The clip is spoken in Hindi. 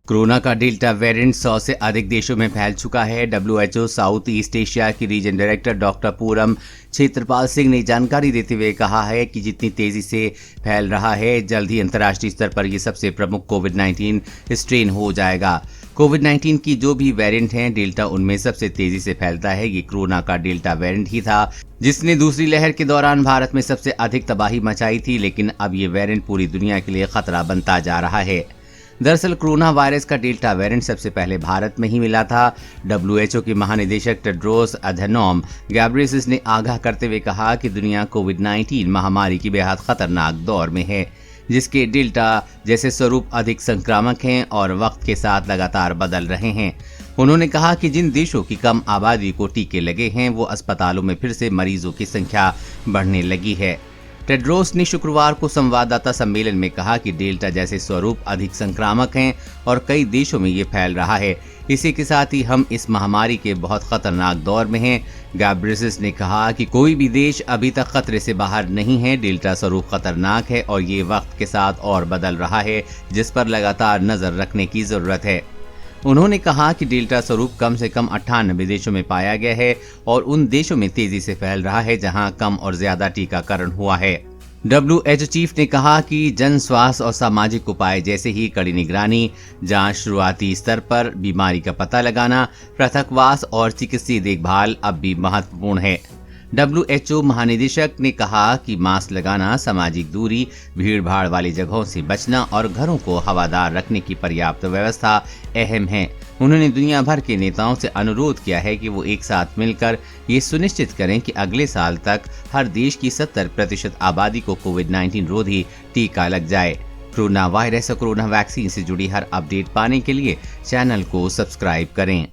कोरोना का डेल्टा वेरिएंट 100 से अधिक देशों में फैल चुका है। WHO साउथ ईस्ट एशिया की रीजन डायरेक्टर डॉक्टर पूरम क्षेत्रपाल सिंह ने जानकारी देते हुए कहा है कि जितनी तेजी से फैल रहा है, जल्द ही अंतर्राष्ट्रीय स्तर पर यह सबसे प्रमुख कोविड-19 स्ट्रेन हो जाएगा। कोविड-19 की जो भी वेरिएंट हैं, डेल्टा उनमें सबसे तेजी से फैलता है। ये कोरोना का डेल्टा वेरिएंट ही था जिसने दूसरी लहर के दौरान भारत में सबसे अधिक तबाही मचाई थी, लेकिन अब ये वेरिएंट पूरी दुनिया के लिए खतरा बनता जा रहा है। दरअसल कोरोना वायरस का डेल्टा वेरिएंट सबसे पहले भारत में ही मिला था। WHO के महानिदेशक टेड्रोस अधनॉम गैब्रियसिस ने आगाह करते हुए कहा कि दुनिया कोविड-19 महामारी की बेहद खतरनाक दौर में है, जिसके डेल्टा जैसे स्वरूप अधिक संक्रामक हैं और वक्त के साथ लगातार बदल रहे हैं। उन्होंने कहा कि जिन देशों की कम आबादी को टीके लगे हैं, वो अस्पतालों में फिर से मरीजों की संख्या बढ़ने लगी है। टेड्रोस ने शुक्रवार को संवाददाता सम्मेलन में कहा कि डेल्टा जैसे स्वरूप अधिक संक्रामक हैं और कई देशों में ये फैल रहा है। इसी के साथ ही हम इस महामारी के बहुत खतरनाक दौर में हैं। गैब्रियसिस ने कहा कि कोई भी देश अभी तक खतरे से बाहर नहीं है। डेल्टा स्वरूप खतरनाक है और ये वक्त के साथ और बदल रहा है, जिस पर लगातार नजर रखने की जरूरत है। उन्होंने कहा कि डेल्टा स्वरूप कम से कम 98 देशों में पाया गया है और उन देशों में तेजी से फैल रहा है जहां कम और ज्यादा टीकाकरण हुआ है। WHO चीफ ने कहा कि जन स्वास्थ्य और सामाजिक उपाय जैसे ही कड़ी निगरानी, जांच, शुरुआती स्तर पर बीमारी का पता लगाना, पृथकवास और चिकित्सीय देखभाल अब भी महत्वपूर्ण है। WHO महानिदेशक ने कहा कि मास्क लगाना, सामाजिक दूरी, भीड़ भाड़ वाली जगहों से बचना और घरों को हवादार रखने की पर्याप्त व्यवस्था अहम है। उन्होंने दुनिया भर के नेताओं से अनुरोध किया है कि वो एक साथ मिलकर ये सुनिश्चित करें कि अगले साल तक हर देश की 70% आबादी को कोविड-19 रोधी टीका लग जाए। कोरोना वायरस और कोरोना वैक्सीन से जुड़ी हर अपडेट पाने के लिए चैनल को सब्सक्राइब करें।